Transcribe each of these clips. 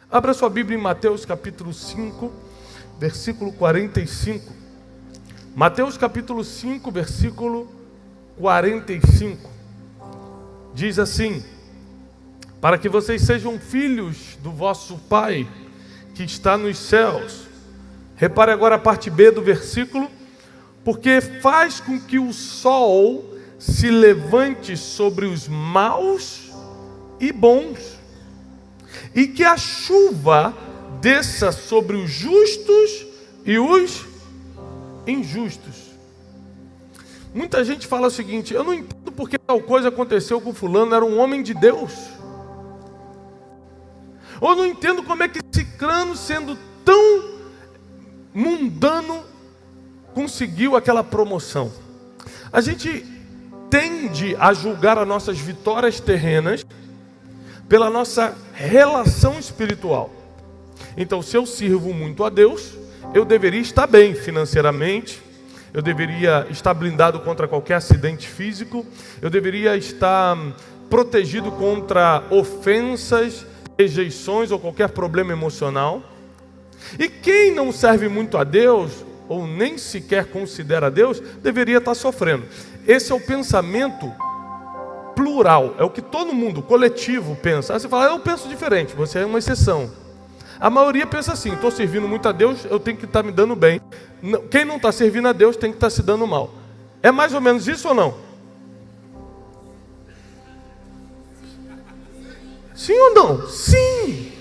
Abra sua Bíblia em Mateus capítulo 5, versículo 45. Mateus capítulo 5, versículo 45. Diz assim: para que vocês sejam filhos do vosso Pai que está nos céus. Repare agora a parte B do versículo. Porque faz com que o sol se levante sobre os maus e bons, e que a chuva desça sobre os justos e os injustos. Muita gente fala o seguinte: eu não entendo porque tal coisa aconteceu com fulano, era um homem de Deus. Ou não entendo como é que Cicrano, sendo tão mundano, conseguiu aquela promoção. A gente tende a julgar as nossas vitórias terrenas pela nossa relação espiritual. Então, se eu sirvo muito a Deus, eu deveria estar bem financeiramente, eu deveria estar blindado contra qualquer acidente físico, eu deveria estar protegido contra ofensas, rejeições ou qualquer problema emocional. E quem não serve muito a Deus, ou nem sequer considera Deus, deveria estar sofrendo. Esse é o pensamento plural, é o que todo mundo, coletivo, pensa. Aí você fala: eu penso diferente, você é uma exceção. A maioria pensa assim: estou servindo muito a Deus, eu tenho que estar me dando bem. Quem não está servindo a Deus tem que estar se dando mal. É mais ou menos isso ou não? Sim ou não? Sim!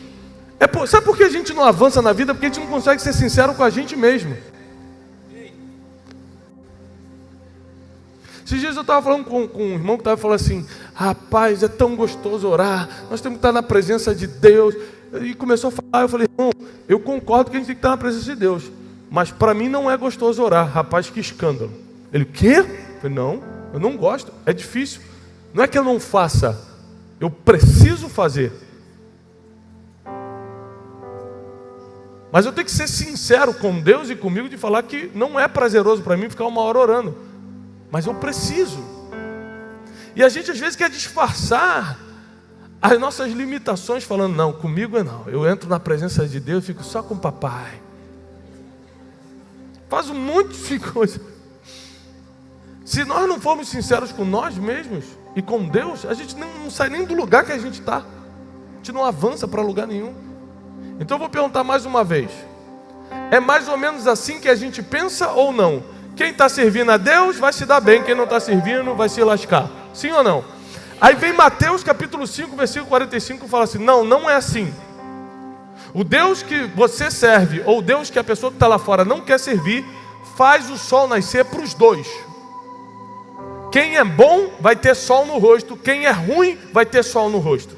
Sabe por que a gente não avança na vida? Porque a gente não consegue ser sincero com a gente mesmo. Esses dias eu estava falando com um irmão que estava falando assim: rapaz, é tão gostoso orar, nós temos que estar na presença de Deus. E começou a falar, eu falei: irmão, eu concordo que a gente tem que estar na presença de Deus, mas para mim não é gostoso orar. Rapaz, que escândalo. Ele: o quê? Eu falei: não, eu não gosto, é difícil. Não é que eu não faça, eu preciso fazer. Mas eu tenho que ser sincero com Deus e comigo de falar que não é prazeroso para mim ficar uma hora orando. Mas eu preciso. E a gente às vezes quer disfarçar as nossas limitações falando: não, comigo é não. Eu entro na presença de Deus e fico só com o papai. Faz um monte de coisa. Se nós não formos sinceros com nós mesmos e com Deus, a gente não sai nem do lugar que a gente está. A gente não avança para lugar nenhum. Então eu vou perguntar mais uma vez: é mais ou menos assim que a gente pensa ou não? Quem está servindo a Deus vai se dar bem, quem não está servindo vai se lascar. Sim ou não? Aí vem Mateus capítulo 5, versículo 45 e fala assim: não, não é assim. O Deus que você serve, ou o Deus que a pessoa que está lá fora não quer servir, faz o sol nascer para os dois. Quem é bom vai ter sol no rosto, quem é ruim vai ter sol no rosto.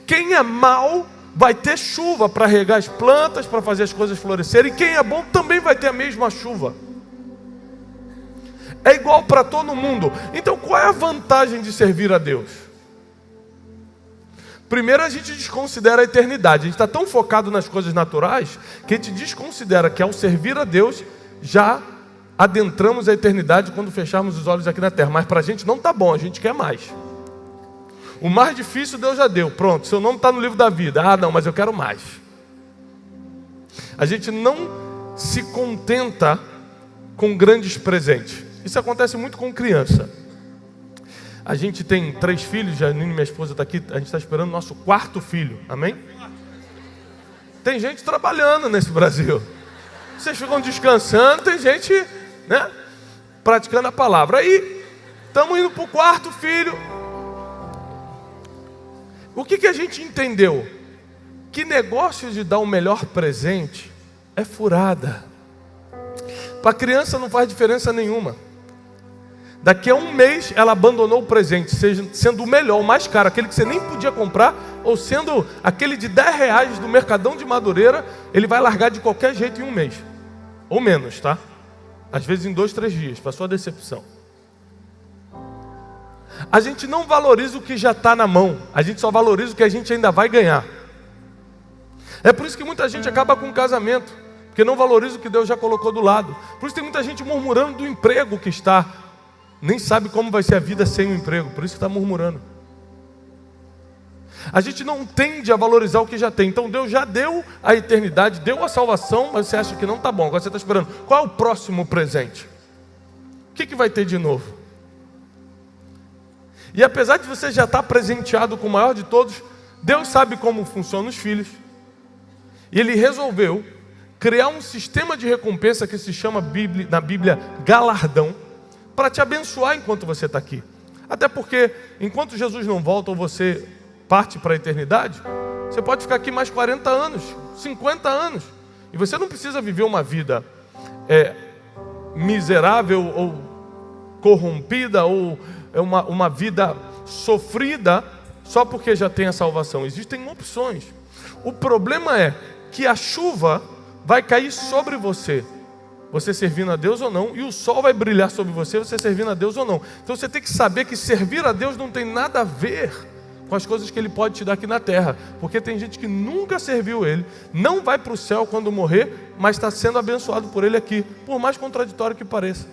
Quem é mau vai ter chuva para regar as plantas, para fazer as coisas florescerem. E quem é bom também vai ter a mesma chuva. É igual para todo mundo. Então qual é a vantagem de servir a Deus? Primeiro, a gente desconsidera a eternidade. A gente está tão focado nas coisas naturais que a gente desconsidera que ao servir a Deus já adentramos a eternidade quando fecharmos os olhos aqui na terra. Mas para a gente não está bom, a gente quer mais. O mais difícil Deus já deu. Pronto, seu nome está no livro da vida. Ah não, mas eu quero mais. A gente não se contenta com grandes presentes. Isso acontece muito com criança. A gente tem 3 filhos, Janine, minha esposa está aqui, a gente está esperando o nosso 4º filho, amém? Tem gente trabalhando nesse Brasil. Vocês ficam descansando, tem gente, né, praticando a palavra. Aí, estamos indo para o 4º filho. O que a gente entendeu? Que negócio de dar o melhor presente é furada. Para a criança não faz diferença nenhuma. Daqui a um mês ela abandonou o presente, sendo o melhor, o mais caro, aquele que você nem podia comprar, ou sendo aquele de R$10 do Mercadão de Madureira, ele vai largar de qualquer jeito em um mês. Ou menos, tá? Às vezes em 2, 3 dias, para sua decepção. A gente não valoriza o que já está na mão, a gente só valoriza o que a gente ainda vai ganhar. É por isso que muita gente acaba com o casamento, porque não valoriza o que Deus já colocou do lado. Por isso tem muita gente murmurando do emprego que está. Nem sabe como vai ser a vida sem o emprego, por isso que está murmurando. A gente não tende a valorizar o que já tem. Então Deus já deu a eternidade, deu a salvação, mas você acha que não está bom. Agora você está esperando. Qual é o próximo presente? O que vai ter de novo? E apesar de você já estar presenteado com o maior de todos, Deus sabe como funcionam os filhos. E Ele resolveu criar um sistema de recompensa que se chama na Bíblia galardão, para te abençoar enquanto você está aqui. Até porque, enquanto Jesus não volta ou você parte para a eternidade, você pode ficar aqui mais 40 anos, 50 anos. E você não precisa viver uma vida miserável ou corrompida ou uma vida sofrida só porque já tem a salvação. Existem opções. O problema é que a chuva vai cair sobre você, você servindo a Deus ou não, e o sol vai brilhar sobre você, você servindo a Deus ou não. Então você tem que saber que servir a Deus não tem nada a ver com as coisas que Ele pode te dar aqui na terra, porque tem gente que nunca serviu Ele, não vai para o céu quando morrer, mas está sendo abençoado por Ele aqui, por mais contraditório que pareça.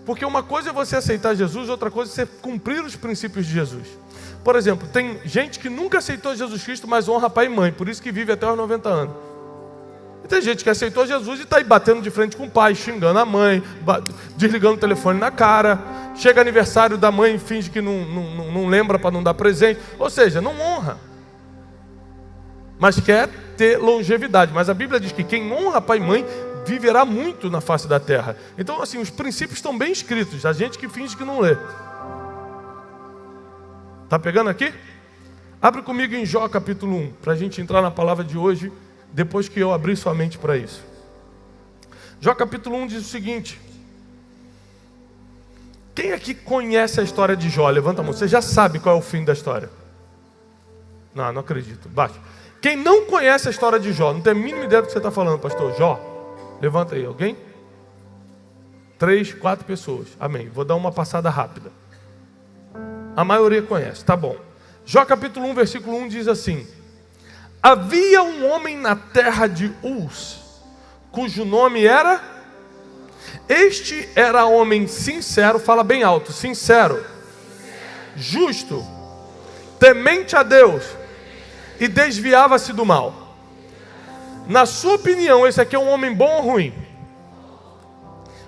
Porque uma coisa é você aceitar Jesus, outra coisa é você cumprir os princípios de Jesus. Por exemplo, tem gente que nunca aceitou Jesus Cristo, mas honra pai e mãe, por isso que vive até os 90 anos. E tem gente que aceitou Jesus e está aí batendo de frente com o pai, xingando a mãe, desligando o telefone na cara. Chega aniversário da mãe e finge que não lembra para não dar presente. Ou seja, não honra. Mas quer ter longevidade. Mas a Bíblia diz que quem honra pai e mãe viverá muito na face da terra. Então, assim, os princípios estão bem escritos. A gente que finge que não lê. Está pegando aqui? Abre comigo em Jó capítulo 1, para a gente entrar na palavra de hoje, depois que eu abrir sua mente para isso. Jó capítulo 1 diz o seguinte: quem aqui conhece a história de Jó? Levanta a mão. Você já sabe qual é o fim da história? Não acredito. Baixa. Quem não conhece a história de Jó, não tem a mínima ideia do que você está falando, pastor? Jó, levanta aí. Alguém? 3, 4 pessoas. Amém. Vou dar uma passada rápida. A maioria conhece, tá bom. Jó capítulo 1, versículo 1 diz assim: havia um homem na terra de Uz, cujo nome era... Este era homem sincero, fala bem alto, sincero, justo, temente a Deus e desviava-se do mal. Na sua opinião, esse aqui é um homem bom ou ruim?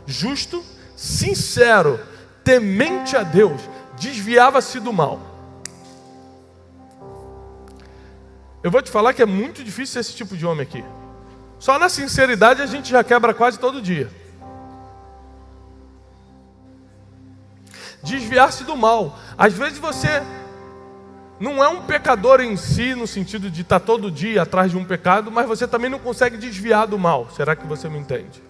Justo, sincero, temente a Deus, desviava-se do mal. Eu vou te falar que é muito difícil ser esse tipo de homem aqui. Só na sinceridade a gente já quebra quase todo dia. Desviar-se do mal. Às vezes você não é um pecador em si, no sentido de estar todo dia atrás de um pecado, mas você também não consegue desviar do mal. Será que você me entende?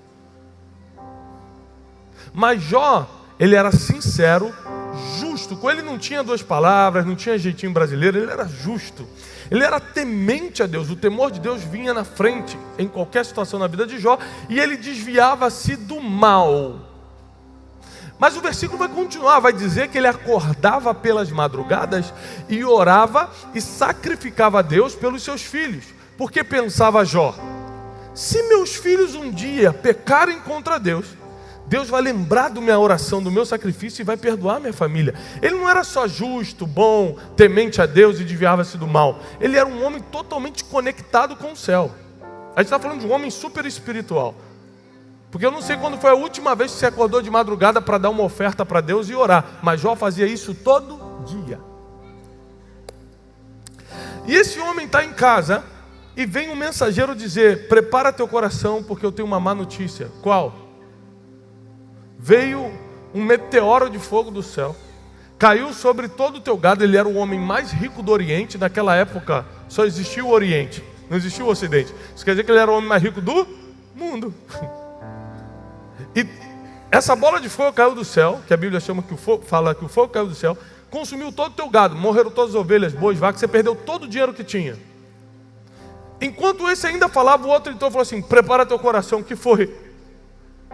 Mas Jó, ele era sincero, justo. Com ele não tinha duas palavras, não tinha jeitinho brasileiro, ele era justo. Ele era temente a Deus, o temor de Deus vinha na frente em qualquer situação na vida de Jó, e ele desviava-se do mal. Mas o versículo vai continuar, vai dizer que ele acordava pelas madrugadas e orava e sacrificava a Deus pelos seus filhos. Porque pensava Jó: se meus filhos um dia pecarem contra Deus, Deus vai lembrar da minha oração, do meu sacrifício e vai perdoar minha família. Ele não era só justo, bom, temente a Deus e desviava-se do mal. Ele era um homem totalmente conectado com o céu. A gente está falando de um homem super espiritual. Porque eu não sei quando foi a última vez que você acordou de madrugada para dar uma oferta para Deus e orar. Mas Jó fazia isso todo dia. E esse homem está em casa e vem um mensageiro dizer: prepara teu coração porque eu tenho uma má notícia. Qual? Veio um meteoro de fogo do céu, caiu sobre todo o teu gado. Ele era o homem mais rico do Oriente. Naquela época só existia o Oriente, não existia o Ocidente. Isso quer dizer que ele era o homem mais rico do mundo. E essa bola de fogo caiu do céu, que a Bíblia chama que o fogo, fala que o fogo caiu do céu, consumiu todo o teu gado, morreram todas as ovelhas, bois, vacas, você perdeu todo o dinheiro que tinha. Enquanto esse ainda falava, o outro então falou assim: prepara teu coração. O que foi?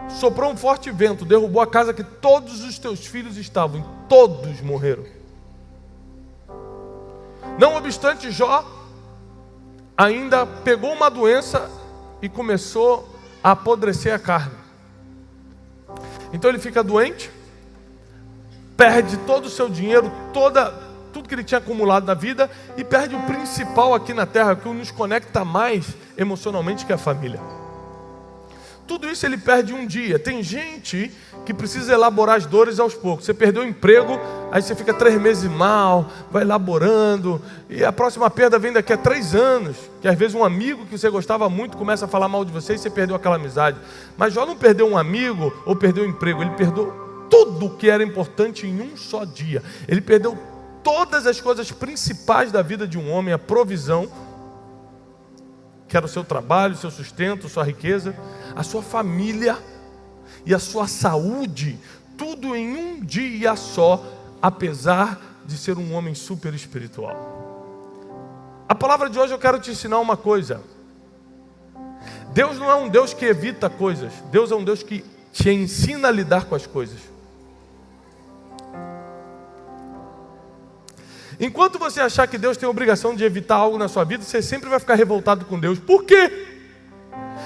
Soprou um forte vento, derrubou a casa que todos os teus filhos estavam, e todos morreram. Não obstante, Jó ainda pegou uma doença e começou a apodrecer a carne. Então ele fica doente, perde todo o seu dinheiro, toda tudo que ele tinha acumulado na vida e perde o principal aqui na terra, que nos conecta mais emocionalmente, que é a família. Tudo isso ele perde um dia. Tem gente que precisa elaborar as dores aos poucos. Você perdeu o emprego, aí você fica 3 meses mal, vai elaborando, e a próxima perda vem daqui a 3 anos, que às vezes um amigo que você gostava muito começa a falar mal de você e você perdeu aquela amizade. Mas Jó não perdeu um amigo ou perdeu o emprego, ele perdeu tudo que era importante em um só dia. Ele perdeu todas as coisas principais da vida de um homem, a provisão, que era o seu trabalho, o seu sustento, sua riqueza, a sua família e a sua saúde, tudo em um dia só, apesar de ser um homem super espiritual. A palavra de hoje eu quero te ensinar uma coisa. Deus não é um Deus que evita coisas, Deus é um Deus que te ensina a lidar com as coisas. Enquanto você achar que Deus tem a obrigação de evitar algo na sua vida, você sempre vai ficar revoltado com Deus. Por quê?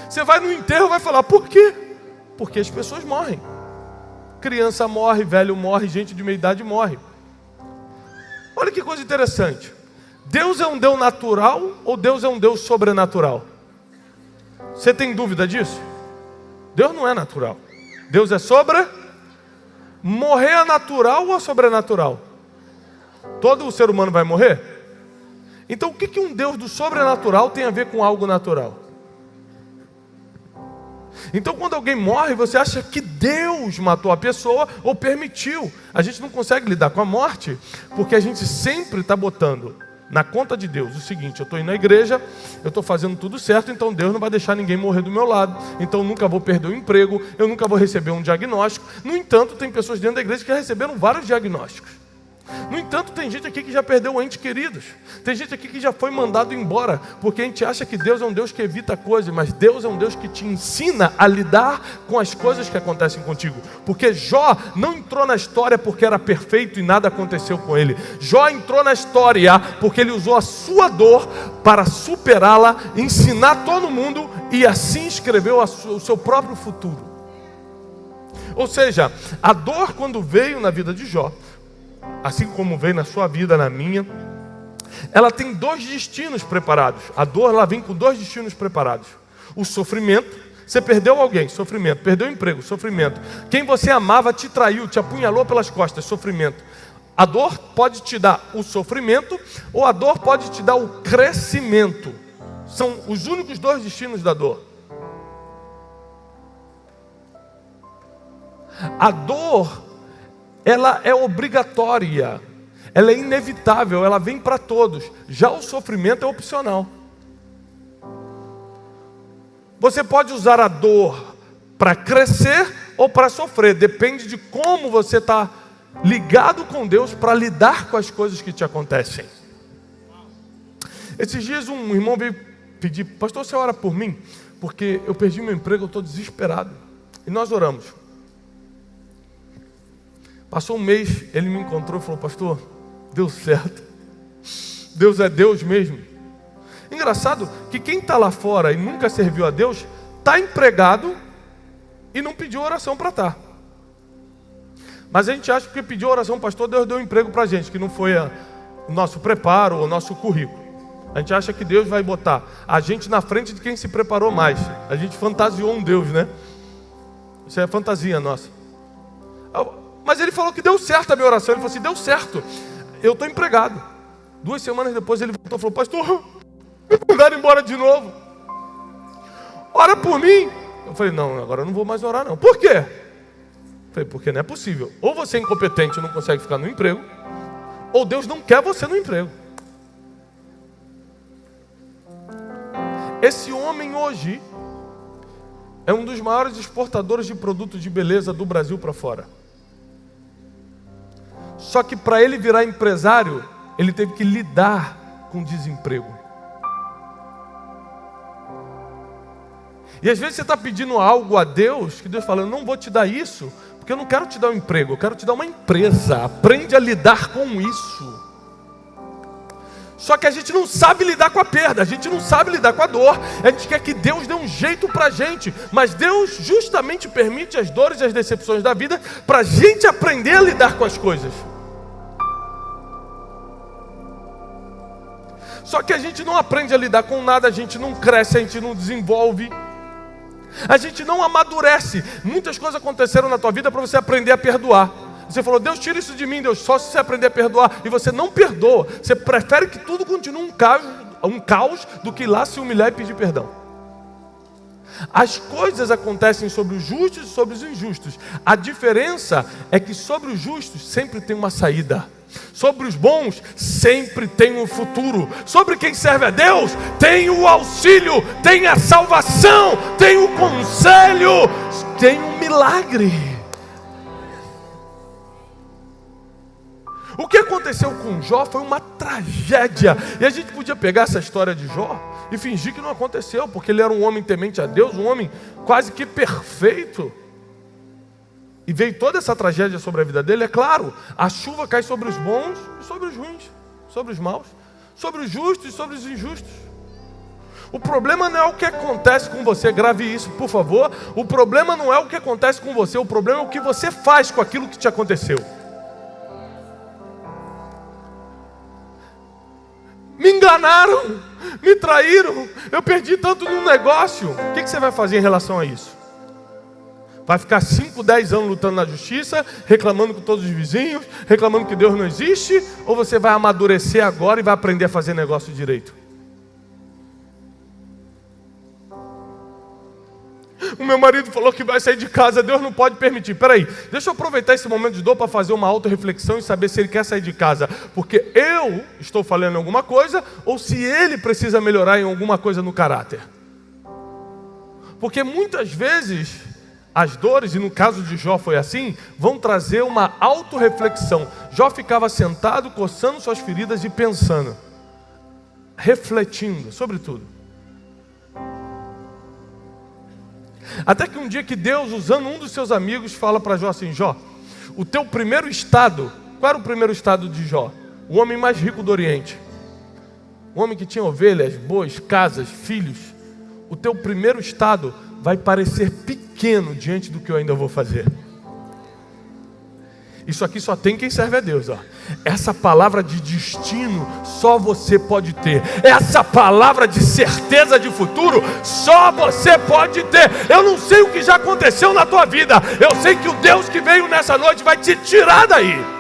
Você vai no enterro e vai falar, por quê? Porque as pessoas morrem. Criança morre, velho morre, gente de meia idade morre. Olha que coisa interessante. Deus é um Deus natural ou Deus é um Deus sobrenatural? Você tem dúvida disso? Deus não é natural. Deus é Morrer é natural ou é sobrenatural? Todo ser humano vai morrer? Então o que um Deus do sobrenatural tem a ver com algo natural? Então quando alguém morre, você acha que Deus matou a pessoa ou permitiu. A gente não consegue lidar com a morte, porque a gente sempre está botando na conta de Deus o seguinte: eu estou indo à igreja, eu estou fazendo tudo certo, então Deus não vai deixar ninguém morrer do meu lado, então eu nunca vou perder o emprego, eu nunca vou receber um diagnóstico. No entanto, tem pessoas dentro da igreja que receberam vários diagnósticos. No entanto, tem gente aqui que já perdeu entes queridos. Tem gente aqui que já foi mandado embora, porque a gente acha que Deus é um Deus que evita coisas, mas Deus é um Deus que te ensina a lidar com as coisas que acontecem contigo. Porque Jó não entrou na história porque era perfeito e nada aconteceu com ele. Jó entrou na história porque ele usou a sua dor para superá-la, ensinar todo mundo e assim escreveu o seu próprio futuro. Ou seja, a dor, quando veio na vida de Jó, assim como veio na sua vida, na minha, ela tem 2 destinos preparados. A dor, ela vem com 2 destinos preparados. O sofrimento, você perdeu alguém, sofrimento. Perdeu o emprego, sofrimento. Quem você amava te traiu, te apunhalou pelas costas, sofrimento. A dor pode te dar o sofrimento ou a dor pode te dar o crescimento. São os únicos 2 destinos da dor. A dor, ela é obrigatória, ela é inevitável, ela vem para todos. Já o sofrimento é opcional. Você pode usar a dor para crescer ou para sofrer, depende de como você está ligado com Deus para lidar com as coisas que te acontecem. Esses dias um irmão veio pedir: pastor, você ora por mim? Porque eu perdi meu emprego, eu estou desesperado. E nós oramos. Passou um mês, ele me encontrou e falou: pastor, deu certo. Deus é Deus mesmo. Engraçado que quem está lá fora e nunca serviu a Deus, está empregado e não pediu oração para estar. Mas a gente acha que pediu oração, pastor, Deus deu um emprego para a gente, que não foi o nosso preparo, o nosso currículo. A gente acha que Deus vai botar a gente na frente de quem se preparou mais. A gente fantasiou um Deus, né? Isso é fantasia nossa. Mas ele falou que deu certo a minha oração. Ele falou assim: deu certo, eu estou empregado. 2 semanas depois ele voltou e falou: pastor, me mandaram embora de novo. Ora por mim. Eu falei: não, agora eu não vou mais orar não. Por quê? Eu falei: porque não é possível. Ou você é incompetente e não consegue ficar no emprego, ou Deus não quer você no emprego. Esse homem hoje é um dos maiores exportadores de produtos de beleza do Brasil para fora. Só que para ele virar empresário, ele teve que lidar com desemprego. E às vezes você está pedindo algo a Deus, que Deus fala: eu não vou te dar isso, porque eu não quero te dar um emprego, eu quero te dar uma empresa. Aprende a lidar com isso. Só que a gente não sabe lidar com a perda, a gente não sabe lidar com a dor. A gente quer que Deus dê um jeito para a gente, mas Deus justamente permite as dores e as decepções da vida para a gente aprender a lidar com as coisas. Só que a gente não aprende a lidar com nada, a gente não cresce, a gente não desenvolve, a gente não amadurece. Muitas coisas aconteceram na tua vida para você aprender a perdoar. Você falou, Deus, tira isso de mim, Deus, só se você aprender a perdoar. E você não perdoa, você prefere que tudo continue um caos do que ir lá se humilhar e pedir perdão. As coisas acontecem sobre os justos e sobre os injustos. A diferença é que sobre os justos sempre tem uma saída. Sobre os bons sempre tem um futuro. Sobre quem serve a Deus tem o auxílio, tem a salvação, tem o conselho, tem um milagre. O que aconteceu com Jó foi uma tragédia. E a gente podia pegar essa história de Jó e fingir que não aconteceu, porque ele era um homem temente a Deus, um homem quase que perfeito. E veio toda essa tragédia sobre a vida dele. É claro, a chuva cai sobre os bons e sobre os ruins, sobre os maus, sobre os justos e sobre os injustos. O problema não é o que acontece com você, grave isso, por favor. O problema não é o que acontece com você, o problema é o que você faz com aquilo que te aconteceu. Me enganaram, me traíram, eu perdi tanto num negócio. O que você vai fazer em relação a isso? Vai ficar 5, 10 anos lutando na justiça, reclamando com todos os vizinhos, reclamando que Deus não existe? Ou você vai amadurecer agora e vai aprender a fazer negócio direito? O meu marido falou que vai sair de casa, Deus não pode permitir. Peraí, deixa eu aproveitar esse momento de dor para fazer uma autorreflexão e saber se ele quer sair de casa porque eu estou falhando em alguma coisa ou se ele precisa melhorar em alguma coisa no caráter. Porque muitas vezes as dores, e no caso de Jó foi assim, vão trazer uma autorreflexão. Jó ficava sentado, coçando suas feridas e pensando, refletindo sobre tudo. Até que um dia que Deus, usando um dos seus amigos, fala para Jó assim, Jó, o teu primeiro estado, qual era o primeiro estado de Jó? O homem mais rico do Oriente. O homem que tinha ovelhas, bois, casas, filhos. O teu primeiro estado vai parecer pequeno diante do que eu ainda vou fazer. Isso aqui só tem quem serve a Deus, ó. Essa palavra de destino só você pode ter. Essa palavra de certeza de futuro só você pode ter. Eu não sei o que já aconteceu na tua vida. Eu sei que o Deus que veio nessa noite vai te tirar daí.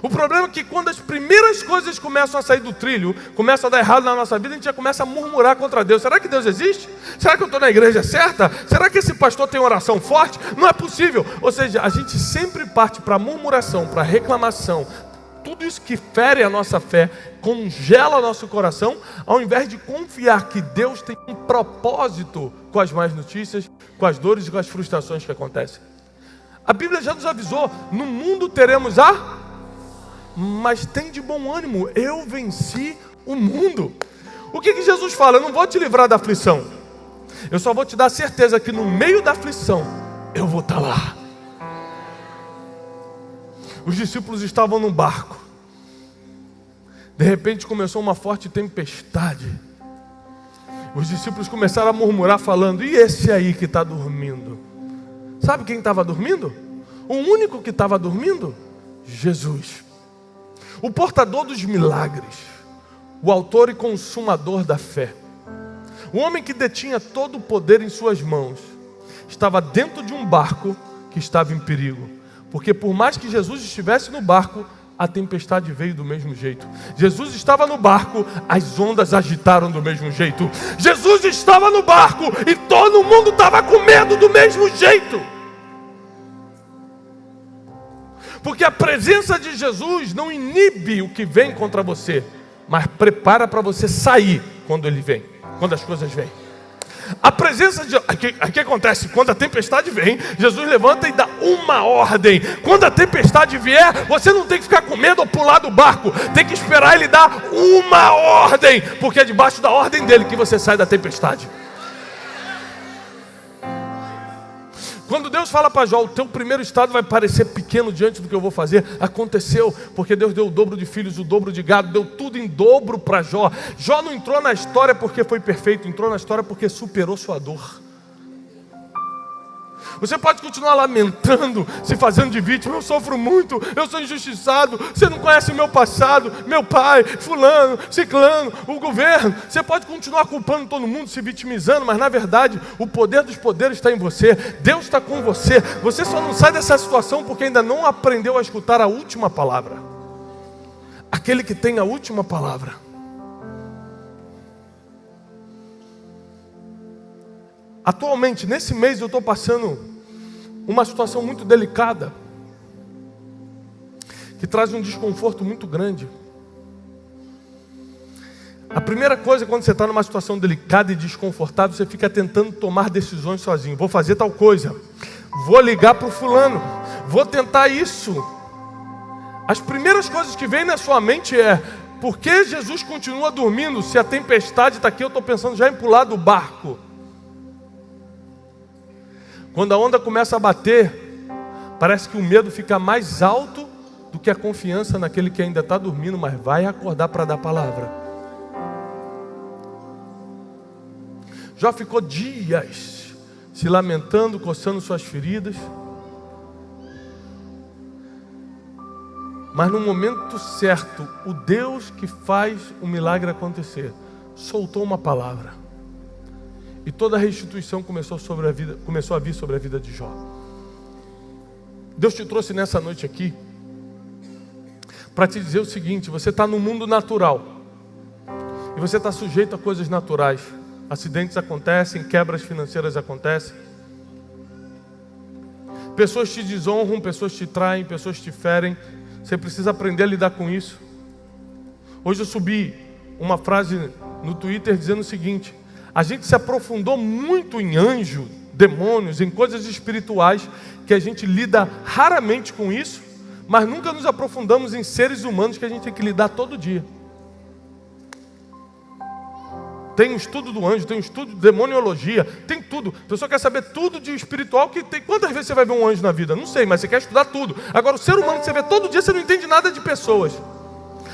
O problema é que quando as primeiras coisas começam a sair do trilho, começam a dar errado na nossa vida, a gente já começa a murmurar contra Deus. Será que Deus existe? Será que eu estou na igreja certa? Será que esse pastor tem oração forte? Não é possível. Ou seja, a gente sempre parte para murmuração, para reclamação. Tudo isso que fere a nossa fé, congela nosso coração, ao invés de confiar que Deus tem um propósito com as más notícias, com as dores e com as frustrações que acontecem. A Bíblia já nos avisou, no mundo teremos mas tem de bom ânimo, eu venci o mundo. O que Jesus fala? Eu não vou te livrar da aflição, eu só vou te dar certeza que no meio da aflição, eu vou estar lá. Os discípulos estavam num barco, de repente começou uma forte tempestade. Os discípulos começaram a murmurar falando, e esse aí que está dormindo? Sabe quem estava dormindo? O único que estava dormindo? Jesus. O portador dos milagres, o autor e consumador da fé, o homem que detinha todo o poder em suas mãos, estava dentro de um barco que estava em perigo, porque por mais que Jesus estivesse no barco, a tempestade veio do mesmo jeito. Jesus estava no barco, as ondas agitaram do mesmo jeito. Jesus estava no barco e todo mundo estava com medo do mesmo jeito. Porque a presença de Jesus não inibe o que vem contra você, mas prepara para você sair quando ele vem, quando as coisas vêm. A presença de... O que acontece? Quando a tempestade vem, Jesus levanta e dá uma ordem. Quando a tempestade vier, você não tem que ficar com medo ou pular do barco. Tem que esperar ele dar uma ordem, porque é debaixo da ordem dele que você sai da tempestade. Quando Deus fala para Jó, o teu primeiro estado vai parecer pequeno diante do que eu vou fazer, aconteceu, porque Deus deu o dobro de filhos, o dobro de gado, deu tudo em dobro para Jó. Jó não entrou na história porque foi perfeito, entrou na história porque superou sua dor. Você pode continuar lamentando, se fazendo de vítima. Eu sofro muito, eu sou injustiçado. Você não conhece o meu passado, meu pai, fulano, ciclano, o governo. Você pode continuar culpando todo mundo, se vitimizando, mas na verdade o poder dos poderes está em você. Deus está com você. Você só não sai dessa situação porque ainda não aprendeu a escutar a última palavra. Aquele que tem a última palavra. Atualmente, nesse mês, eu estou passando uma situação muito delicada, que traz um desconforto muito grande. A primeira coisa, quando você está numa situação delicada e desconfortável, você fica tentando tomar decisões sozinho. Vou fazer tal coisa, vou ligar para o fulano, vou tentar isso. As primeiras coisas que vêm na sua mente é: por que Jesus continua dormindo? Se a tempestade está aqui, eu estou pensando já em pular do barco. Quando a onda começa a bater, parece que o medo fica mais alto do que a confiança naquele que ainda está dormindo, mas vai acordar para dar palavra. Já ficou dias se lamentando, coçando suas feridas, mas no momento certo, o Deus que faz o milagre acontecer, soltou uma palavra. E toda a restituição começou a vir sobre a vida de Jó. Deus te trouxe nessa noite aqui para te dizer o seguinte: você está no mundo natural e você está sujeito a coisas naturais. Acidentes acontecem, quebras financeiras acontecem, pessoas te desonram, pessoas te traem, pessoas te ferem. Você precisa aprender a lidar com isso. Hoje eu subi uma frase no Twitter dizendo o seguinte: a gente se aprofundou muito em anjo, demônios, em coisas espirituais, que a gente lida raramente com isso, mas nunca nos aprofundamos em seres humanos que a gente tem que lidar todo dia. Tem um estudo do anjo, tem um estudo de demoniologia, tem tudo. A pessoa quer saber tudo de espiritual que tem. Quantas vezes você vai ver um anjo na vida? Não sei, mas você quer estudar tudo. Agora, o ser humano que você vê todo dia, você não entende nada de pessoas.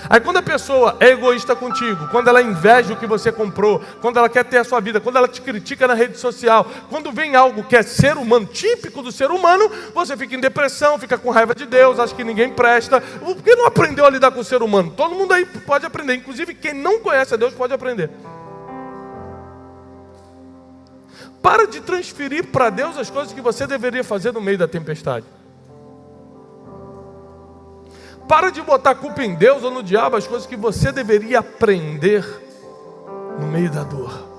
Aí quando a pessoa é egoísta contigo, quando ela inveja o que você comprou, quando ela quer ter a sua vida, quando ela te critica na rede social, quando vem algo que é ser humano, típico do ser humano, você fica em depressão, fica com raiva de Deus, acha que ninguém presta. Por que não aprendeu a lidar com o ser humano? Todo mundo aí pode aprender, inclusive quem não conhece a Deus pode aprender. Para de transferir para Deus as coisas que você deveria fazer no meio da tempestade. Para de botar culpa em Deus ou no diabo as coisas que você deveria aprender no meio da dor.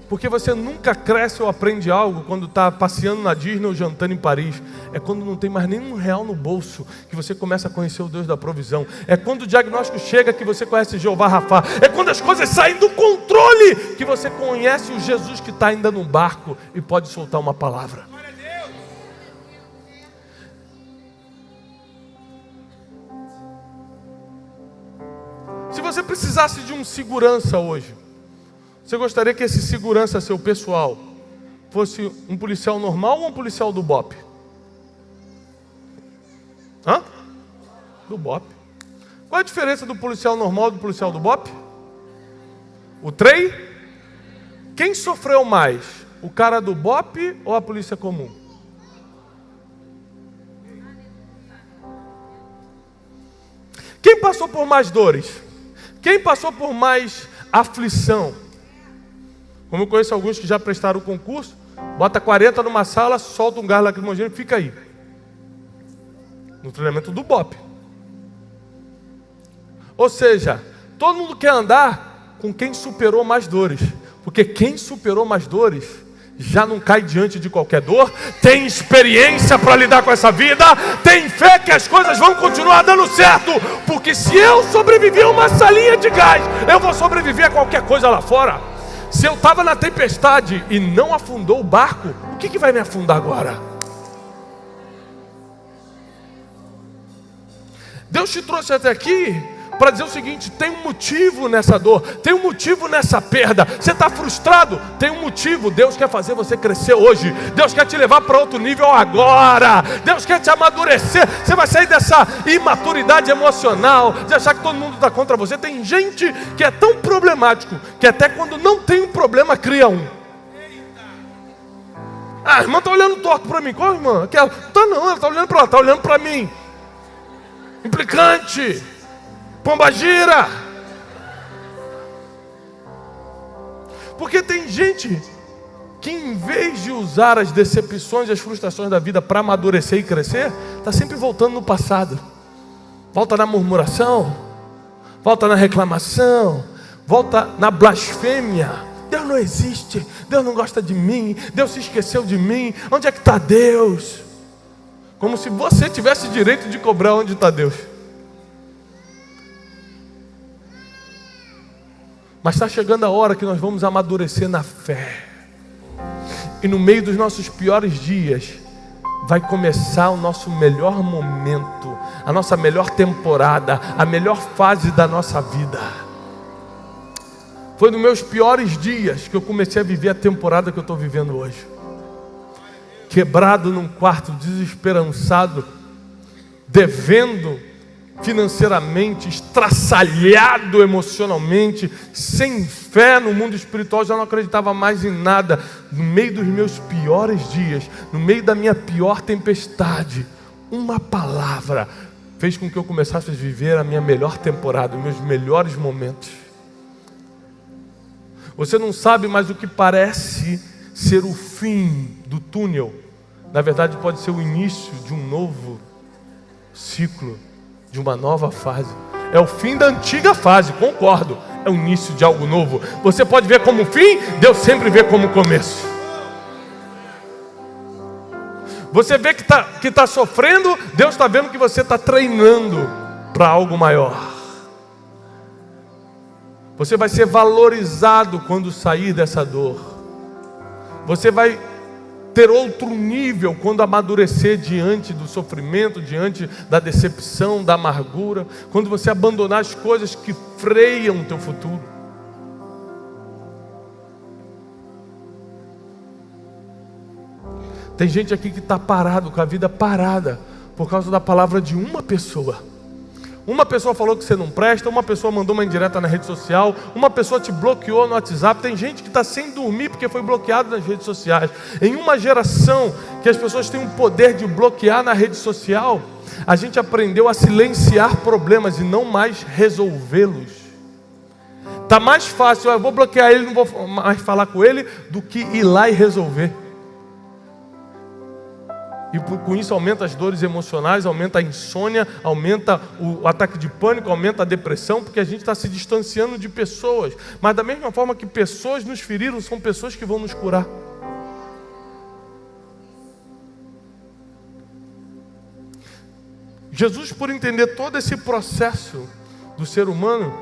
Porque você nunca cresce ou aprende algo quando está passeando na Disney ou jantando em Paris. É quando não tem mais nenhum real no bolso que você começa a conhecer o Deus da provisão. É quando o diagnóstico chega que você conhece Jeová Rafá. É quando as coisas saem do controle que você conhece o Jesus que está ainda no barco e pode soltar uma palavra. Se você precisasse de um segurança hoje, você gostaria que esse segurança seu pessoal fosse um policial normal ou um policial do BOP? Hã? Do BOP. Qual a diferença do policial normal e do policial do BOP? O trem? Quem sofreu mais? O cara do BOP ou a polícia comum? Quem passou por mais dores? Quem passou por mais aflição? Como eu conheço alguns que já prestaram o concurso, bota 40 numa sala, solta um gás lacrimogêneo e fica aí. No treinamento do BOP. Ou seja, todo mundo quer andar com quem superou mais dores. Porque quem superou mais dores já não cai diante de qualquer dor, tem experiência para lidar com essa vida, tem fé que as coisas vão continuar dando certo. Porque se eu sobreviver a uma salinha de gás, eu vou sobreviver a qualquer coisa lá fora. Se eu estava na tempestade e não afundou o barco, o que vai me afundar agora? Deus te trouxe até aqui para dizer o seguinte: tem um motivo nessa dor, tem um motivo nessa perda. Você está frustrado? Tem um motivo. Deus quer fazer você crescer hoje. Deus quer te levar para outro nível agora. Deus quer te amadurecer. Você vai sair dessa imaturidade emocional, de achar que todo mundo está contra você. Tem gente que é tão problemático que até quando não tem um problema cria um. Ah, a irmã está olhando torto para mim. Qual irmã? Aquela. Tá não, ela está olhando para lá, está olhando para mim. Implicante. Pombagira. Porque tem gente que em vez de usar as decepções e as frustrações da vida para amadurecer e crescer, está sempre voltando no passado. Volta na murmuração, volta na reclamação, volta na blasfêmia. Deus não existe, Deus não gosta de mim, Deus se esqueceu de mim, onde é que está Deus? Como se você tivesse direito de cobrar onde está Deus. Mas está chegando a hora que nós vamos amadurecer na fé. E no meio dos nossos piores dias, vai começar o nosso melhor momento, a nossa melhor temporada, a melhor fase da nossa vida. Foi nos meus piores dias que eu comecei a viver a temporada que eu estou vivendo hoje. Quebrado num quarto, desesperançado, devendo financeiramente, estraçalhado emocionalmente, sem fé no mundo espiritual, já não acreditava mais em nada. No meio dos meus piores dias, no meio da minha pior tempestade, uma palavra fez com que eu começasse a viver a minha melhor temporada, os meus melhores momentos. Você não sabe, mas o que parece ser o fim do túnel, na verdade pode ser o início de um novo ciclo, de uma nova fase. É o fim da antiga fase, concordo. É o início de algo novo. Você pode ver como fim, Deus sempre vê como começo. Você vê que está sofrendo, Deus está vendo que você está treinando para algo maior. Você vai ser valorizado quando sair dessa dor. Você vai ter outro nível quando amadurecer diante do sofrimento, diante da decepção, da amargura, quando você abandonar as coisas que freiam o teu futuro. Tem gente aqui que está parado, com a vida parada, por causa da palavra de uma pessoa. Uma pessoa falou que você não presta, uma pessoa mandou uma indireta na rede social, uma pessoa te bloqueou no WhatsApp. Tem gente que está sem dormir porque foi bloqueado nas redes sociais. Em uma geração que as pessoas têm o poder de bloquear na rede social, a gente aprendeu a silenciar problemas e não mais resolvê-los. Está mais fácil, eu vou bloquear ele, não vou mais falar com ele, do que ir lá e resolver. E com isso aumenta as dores emocionais, aumenta a insônia, aumenta o ataque de pânico, aumenta a depressão, porque a gente está se distanciando de pessoas. Mas da mesma forma que pessoas nos feriram, são pessoas que vão nos curar. Jesus, por entender todo esse processo do ser humano,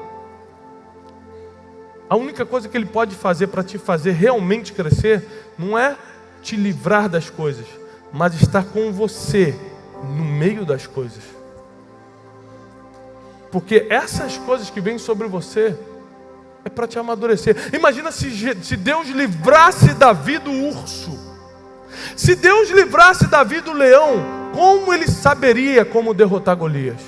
a única coisa que Ele pode fazer para te fazer realmente crescer, não é te livrar das coisas, mas estar com você no meio das coisas. Porque essas coisas que vêm sobre você é para te amadurecer. Imagina se Deus livrasse Davi do urso. Se Deus livrasse Davi do leão, como ele saberia como derrotar Golias?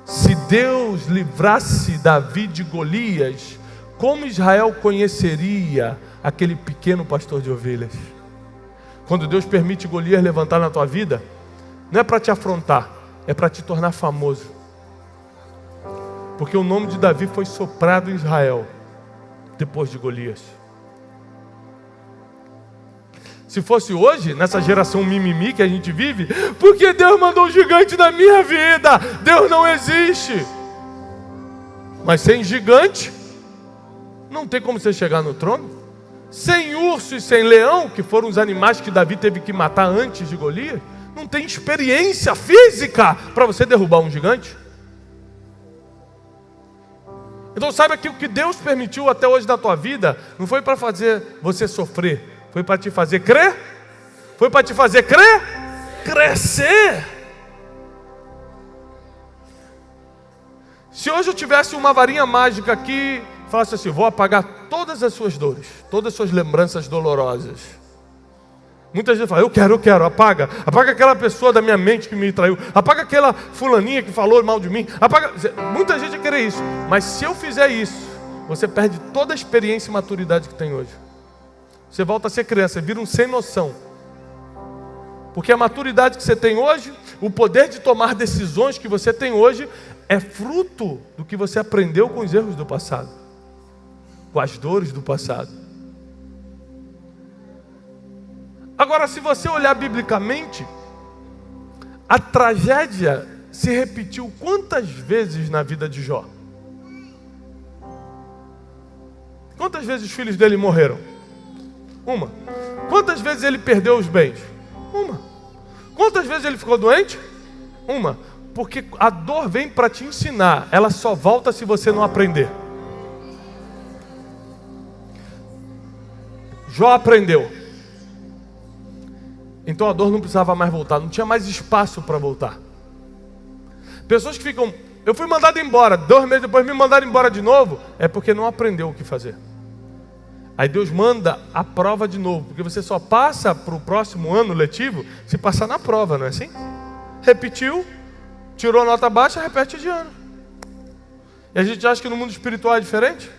Se Deus livrasse Davi de Golias, como Israel conheceria aquele pequeno pastor de ovelhas? Quando Deus permite Golias levantar na tua vida, não é para te afrontar, é para te tornar famoso. Porque o nome de Davi foi soprado em Israel, depois de Golias. Se fosse hoje, nessa geração mimimi que a gente vive, porque Deus mandou um gigante na minha vida? Deus não existe. Mas sem gigante, não tem como você chegar no trono. Sem urso e sem leão, que foram os animais que Davi teve que matar antes de Golias, não tem experiência física para você derrubar um gigante. Então saiba que o que Deus permitiu até hoje na tua vida, não foi para fazer você sofrer, foi para te fazer crer. Foi para te fazer crer, crescer. Se hoje eu tivesse uma varinha mágica aqui, falasse assim, vou apagar todas as suas dores, todas as suas lembranças dolorosas. Muita gente fala, eu quero, apaga aquela pessoa da minha mente que me traiu, apaga aquela fulaninha que falou mal de mim, apaga. Muita gente vai querer isso, mas se eu fizer isso, você perde toda a experiência e maturidade que tem hoje. Você volta a ser criança, você vira um sem noção. Porque a maturidade que você tem hoje, o poder de tomar decisões que você tem hoje, é fruto do que você aprendeu com os erros do passado, com as dores do passado. Agora, se você olhar biblicamente, a tragédia se repetiu quantas vezes na vida de Jó? Quantas vezes os filhos dele morreram? Uma. Quantas vezes ele perdeu os bens? Uma. Quantas vezes ele ficou doente? Uma. Porque a dor vem para te ensinar, ela só volta se você não aprender. Jó aprendeu. Então a dor não precisava mais voltar, não tinha mais espaço para voltar. Pessoas que ficam, eu fui mandado embora, 2 meses depois me mandaram embora de novo, é porque não aprendeu o que fazer. Aí Deus manda a prova de novo, porque você só passa para o próximo ano letivo se passar na prova, não é assim? Repetiu, tirou nota baixa, repete de ano. E a gente acha que no mundo espiritual é diferente?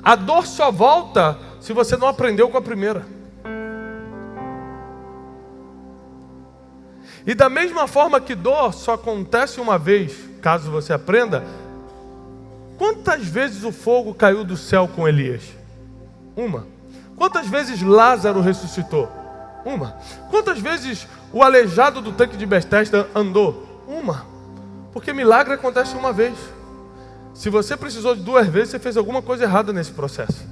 A dor só volta se você não aprendeu com a primeira. E da mesma forma que dor só acontece uma vez, caso você aprenda, quantas vezes o fogo caiu do céu com Elias? Uma. Quantas vezes Lázaro ressuscitou? Uma. Quantas vezes o aleijado do tanque de Betesda andou? Uma. Porque milagre acontece uma vez. Se você precisou de 2 vezes, você fez alguma coisa errada nesse processo.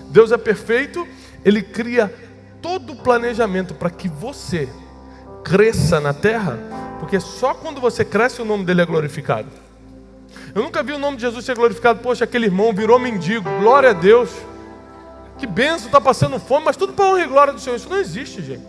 Deus é perfeito, Ele cria todo o planejamento para que você cresça na terra, porque só quando você cresce o nome dele é glorificado. Eu nunca vi o nome de Jesus ser glorificado. Poxa, aquele irmão virou mendigo, glória a Deus. Que benção, está passando fome, mas tudo para honra e glória do Senhor. Isso não existe, gente.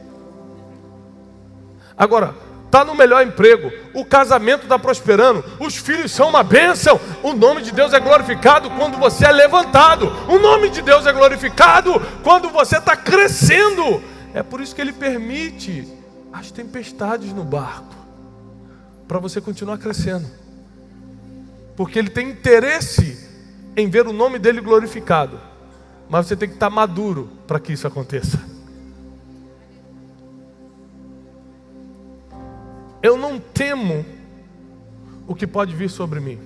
Agora, está no melhor emprego, o casamento está prosperando, os filhos são uma bênção. O nome de Deus é glorificado quando você é levantado. O nome de Deus é glorificado quando você está crescendo. É por isso que Ele permite as tempestades no barco, para você continuar crescendo. Porque Ele tem interesse em ver o nome dEle glorificado. Mas você tem que estar maduro para que isso aconteça. Eu não temo o que pode vir sobre mim.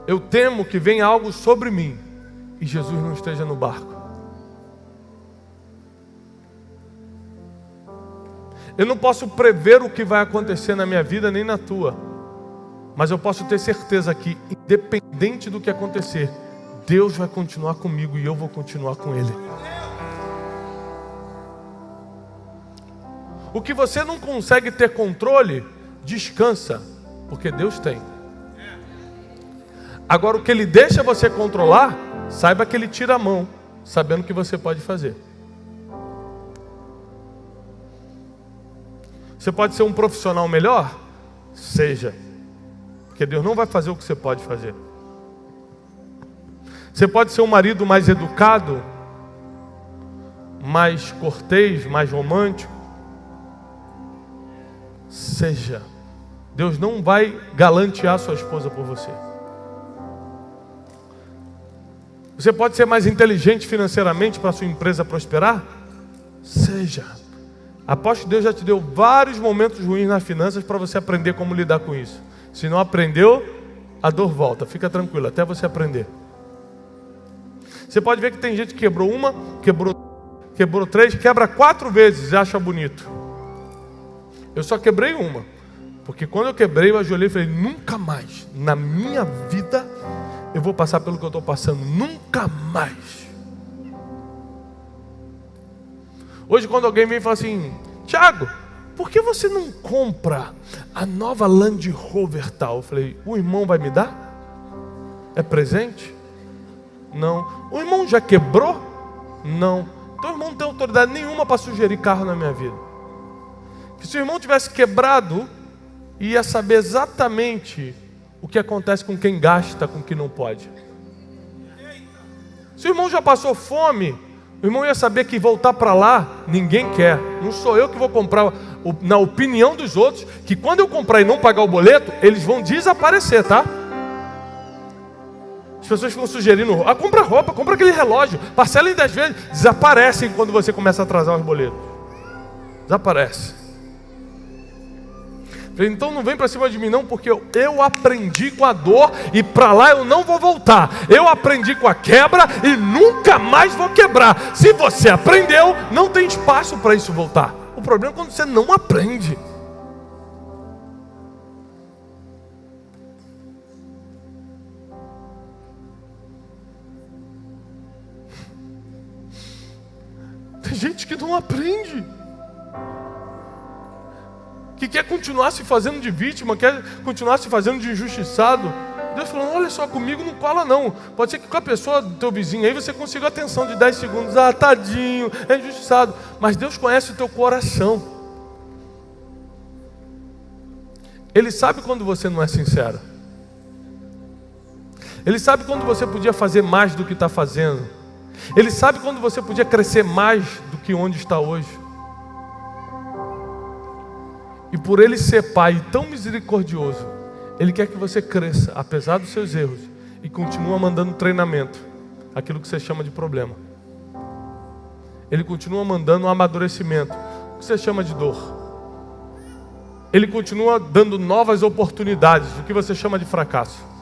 Eu temo que venha algo sobre mim e Jesus não esteja no barco. Eu não posso prever o que vai acontecer na minha vida nem na tua, mas eu posso ter certeza que, independente do que acontecer, Deus vai continuar comigo e eu vou continuar com Ele. O que você não consegue ter controle, descansa, porque Deus tem. Agora, o que Ele deixa você controlar, saiba que Ele tira a mão, sabendo o que você pode fazer. Você pode ser um profissional melhor? Seja. Porque Deus não vai fazer o que você pode fazer. Você pode ser um marido mais educado, mais cortês, mais romântico? Seja. Deus não vai galantear sua esposa por você. Você pode ser mais inteligente financeiramente para sua empresa prosperar? Seja. Aposto que Deus já te deu vários momentos ruins nas finanças para você aprender como lidar com isso. Se não aprendeu, a dor volta. Fica tranquilo, até você aprender. Você pode ver que tem gente que quebrou uma, quebrou 3, quebra 4 vezes e acha bonito. Eu só quebrei uma, porque quando eu quebrei, eu ajoelhei e falei, nunca mais, na minha vida, eu vou passar pelo que eu estou passando, nunca mais. Hoje quando alguém vem e fala assim, Thiago, por que você não compra a nova Land Rover tal? Eu falei, o irmão vai me dar? É presente? Não. O irmão já quebrou? Não. Então o irmão não tem autoridade nenhuma para sugerir carro na minha vida. Que se o irmão tivesse quebrado, ia saber exatamente o que acontece com quem gasta, com quem não pode. Se o irmão já passou fome, o irmão ia saber que voltar para lá, ninguém quer. Não sou eu que vou comprar, na opinião dos outros, que quando eu comprar e não pagar o boleto, eles vão desaparecer, tá? As pessoas ficam sugerindo, compra roupa, compra aquele relógio, parcela em 10 vezes. Desaparecem quando você começa a atrasar os boletos. Desaparece. Então não vem para cima de mim não, porque eu aprendi com a dor e para lá eu não vou voltar. Eu aprendi com a quebra e nunca mais vou quebrar. Se você aprendeu, não tem espaço para isso voltar. O problema é quando você não aprende. Tem gente que não aprende, que quer continuar se fazendo de vítima, quer continuar se fazendo de injustiçado. Deus falando, olha só, comigo não cola não. Pode ser que com a pessoa do teu vizinho aí você consiga a atenção de 10 segundos. Ah, tadinho, é injustiçado. Mas Deus conhece o teu coração. Ele sabe quando você não é sincero. Ele sabe quando você podia fazer mais do que está fazendo. Ele sabe quando você podia crescer mais do que onde está hoje. E por Ele ser Pai tão misericordioso, Ele quer que você cresça, apesar dos seus erros, e continua mandando treinamento, aquilo que você chama de problema. Ele continua mandando um amadurecimento, o que você chama de dor. Ele continua dando novas oportunidades, o que você chama de fracasso.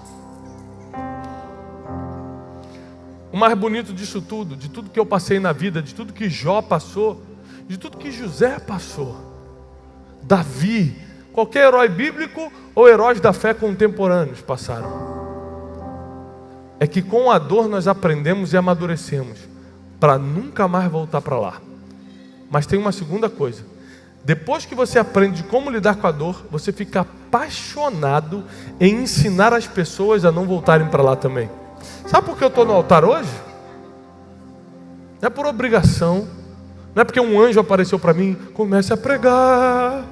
O mais bonito disso tudo, de tudo que eu passei na vida, de tudo que Jó passou, de tudo que José passou, Davi, qualquer herói bíblico ou heróis da fé contemporâneos passaram, é que com a dor nós aprendemos e amadurecemos para nunca mais voltar para lá. Mas tem uma segunda coisa: depois que você aprende como lidar com a dor, você fica apaixonado em ensinar as pessoas a não voltarem para lá também. Sabe por que eu estou no altar hoje? Não é por obrigação, não é porque um anjo apareceu para mim, comece a pregar.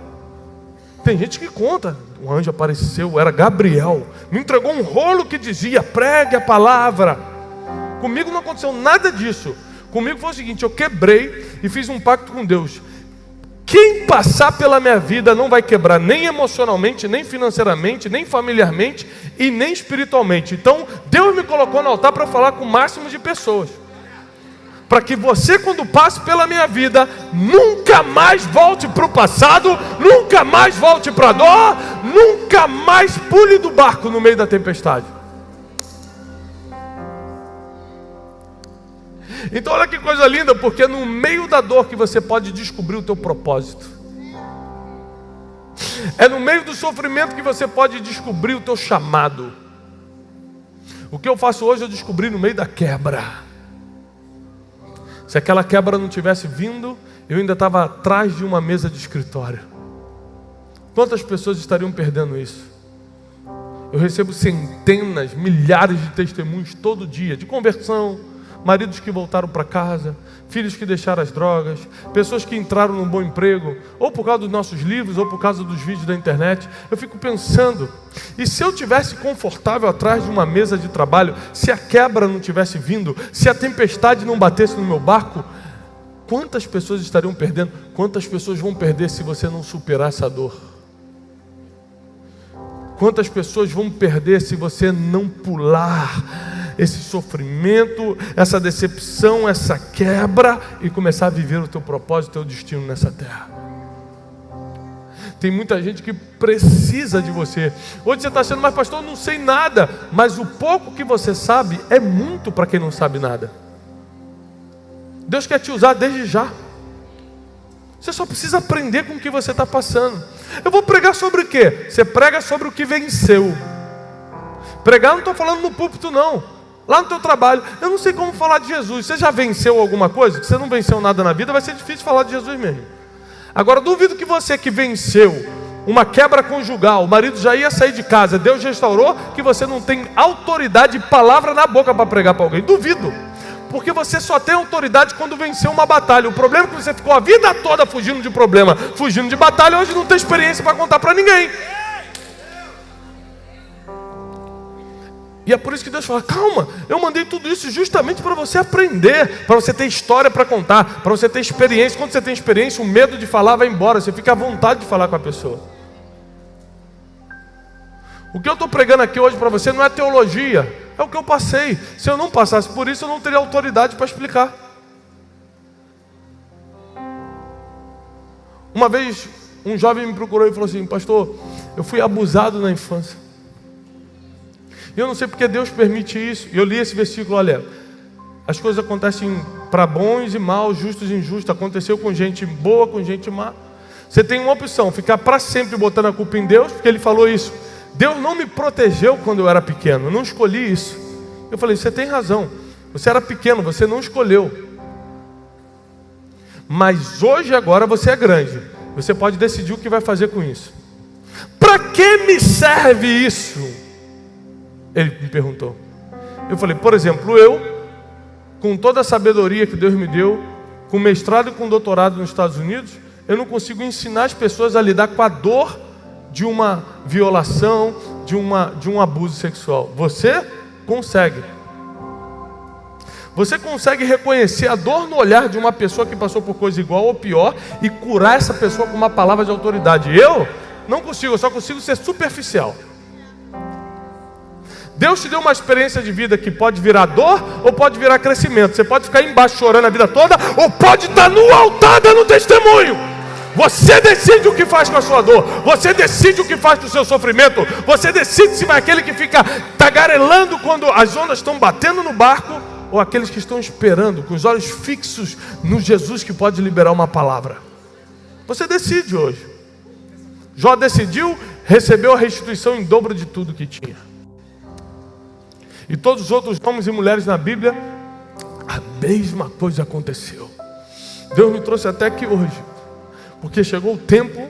Tem gente que conta, um anjo apareceu, era Gabriel, me entregou um rolo que dizia, pregue a palavra. Comigo não aconteceu nada disso. Comigo foi o seguinte, eu quebrei e fiz um pacto com Deus. Quem passar pela minha vida não vai quebrar nem emocionalmente, nem financeiramente, nem familiarmente e nem espiritualmente. Então Deus me colocou no altar para falar com o máximo de pessoas, para que você, quando passe pela minha vida, nunca mais volte para o passado, nunca mais volte para a dor, nunca mais pule do barco no meio da tempestade. Então olha que coisa linda, porque no meio da dor que você pode descobrir o teu propósito. É no meio do sofrimento que você pode descobrir o teu chamado. O que eu faço hoje eu descobri no meio da quebra. Se aquela quebra não tivesse vindo, eu ainda estava atrás de uma mesa de escritório. Quantas pessoas estariam perdendo isso? Eu recebo centenas, milhares de testemunhos todo dia, de conversão, maridos que voltaram para casa, filhos que deixaram as drogas, pessoas que entraram num bom emprego, ou por causa dos nossos livros, ou por causa dos vídeos da internet. Eu fico pensando, e se eu tivesse confortável atrás de uma mesa de trabalho, se a quebra não tivesse vindo, se a tempestade não batesse no meu barco, quantas pessoas estariam perdendo? Quantas pessoas vão perder se você não superar essa dor? Quantas pessoas vão perder se você não pular esse sofrimento, essa decepção, essa quebra e começar a viver o teu propósito, o teu destino nessa terra? Tem muita gente que precisa de você. Hoje você está achando, mas pastor, eu não sei nada. Mas o pouco que você sabe é muito para quem não sabe nada. Deus quer te usar desde já. Você só precisa aprender com o que você está passando. Eu vou pregar sobre o quê? Você prega sobre o que venceu. Pregar não estou falando no púlpito não. Lá no teu trabalho, eu não sei como falar de Jesus. Você já venceu alguma coisa? Se você não venceu nada na vida, vai ser difícil falar de Jesus mesmo. Agora, duvido que você que venceu uma quebra conjugal, o marido já ia sair de casa, Deus restaurou, que você não tem autoridade e palavra na boca para pregar para alguém. Duvido. Porque você só tem autoridade quando venceu uma batalha. O problema é que você ficou a vida toda fugindo de problema, fugindo de batalha, hoje não tem experiência para contar para ninguém. E é por isso que Deus fala, calma, eu mandei tudo isso justamente para você aprender, para você ter história para contar, para você ter experiência. Quando você tem experiência, o medo de falar vai embora, você fica à vontade de falar com a pessoa. O que eu estou pregando aqui hoje para você não é teologia, É o que eu passei. Se eu não passasse por isso, eu não teria autoridade para explicar. Uma vez, um jovem me procurou e falou assim: pastor, eu fui abusado na infância. E eu não sei porque Deus permite isso. E eu li esse versículo, olha, as coisas acontecem para bons e maus, justos e injustos. Aconteceu com gente boa, com gente má. Você tem uma opção, ficar para sempre botando a culpa em Deus, porque Ele falou isso. Deus não me protegeu quando eu era pequeno, eu não escolhi isso. Eu falei, você tem razão, você era pequeno, você não escolheu. Mas hoje, agora, você é grande. Você pode decidir o que vai fazer com isso. Para que me serve isso? Ele me perguntou. Eu falei, por exemplo, eu, com toda a sabedoria que Deus me deu, com mestrado e com doutorado nos Estados Unidos, eu não consigo ensinar as pessoas a lidar com a dor de uma violação, de um abuso sexual. Você consegue. Você consegue reconhecer a dor no olhar de uma pessoa que passou por coisa igual ou pior e curar essa pessoa com uma palavra de autoridade. Eu não consigo, eu só consigo ser superficial. Deus te deu uma experiência de vida que pode virar dor ou pode virar crescimento. Você pode ficar embaixo chorando a vida toda ou pode estar no altar dando testemunho. Você decide o que faz com a sua dor. Você decide o que faz com o seu sofrimento. Você decide se vai aquele que fica tagarelando quando as ondas estão batendo no barco, ou aqueles que estão esperando, com os olhos fixos no Jesus que pode liberar uma palavra. Você decide hoje. Jó decidiu, recebeu a restituição em dobro de tudo que tinha. E todos os outros homens e mulheres na Bíblia, a mesma coisa aconteceu. Deus me trouxe até aqui hoje, porque chegou o tempo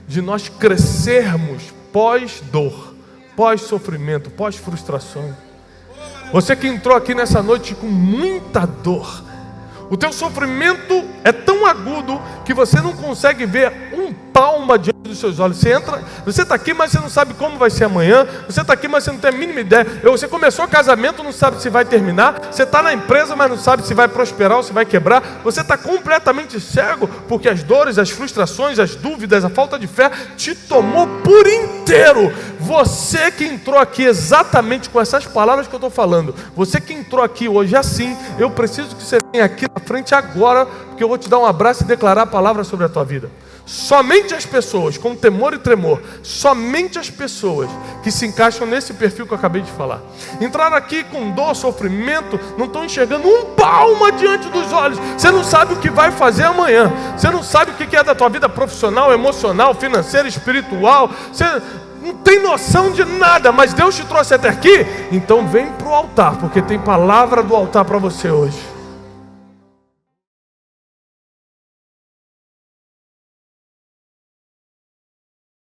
de nós crescermos pós-dor, pós-sofrimento, pós-frustração. Você que entrou aqui nessa noite com muita dor, o teu sofrimento é tão agudo que você não consegue ver um palmo diante dos seus olhos. Você está aqui, mas você não sabe como vai ser amanhã. Você está aqui, mas você não tem a mínima ideia. Você começou o casamento, não sabe se vai terminar. Você está na empresa, mas não sabe se vai prosperar ou se vai quebrar. Você está completamente cego, porque as dores, as frustrações, as dúvidas, a falta de fé te tomou por inteiro. Você que entrou aqui exatamente com essas palavras que eu estou falando, você que entrou aqui hoje assim, eu preciso que você venha aqui na frente agora, porque eu vou te dar um abraço e declarar a palavra sobre a tua vida. Somente as pessoas com temor e tremor, somente as pessoas que se encaixam nesse perfil que eu acabei de falar, entraram aqui com dor, sofrimento, não estão enxergando um palmo diante dos olhos. Você não sabe o que vai fazer amanhã. Você não sabe o que é da tua vida profissional, emocional, financeira, espiritual. Você não tem noção de nada, mas Deus te trouxe até aqui. Então vem para o altar, porque tem palavra do altar para você hoje.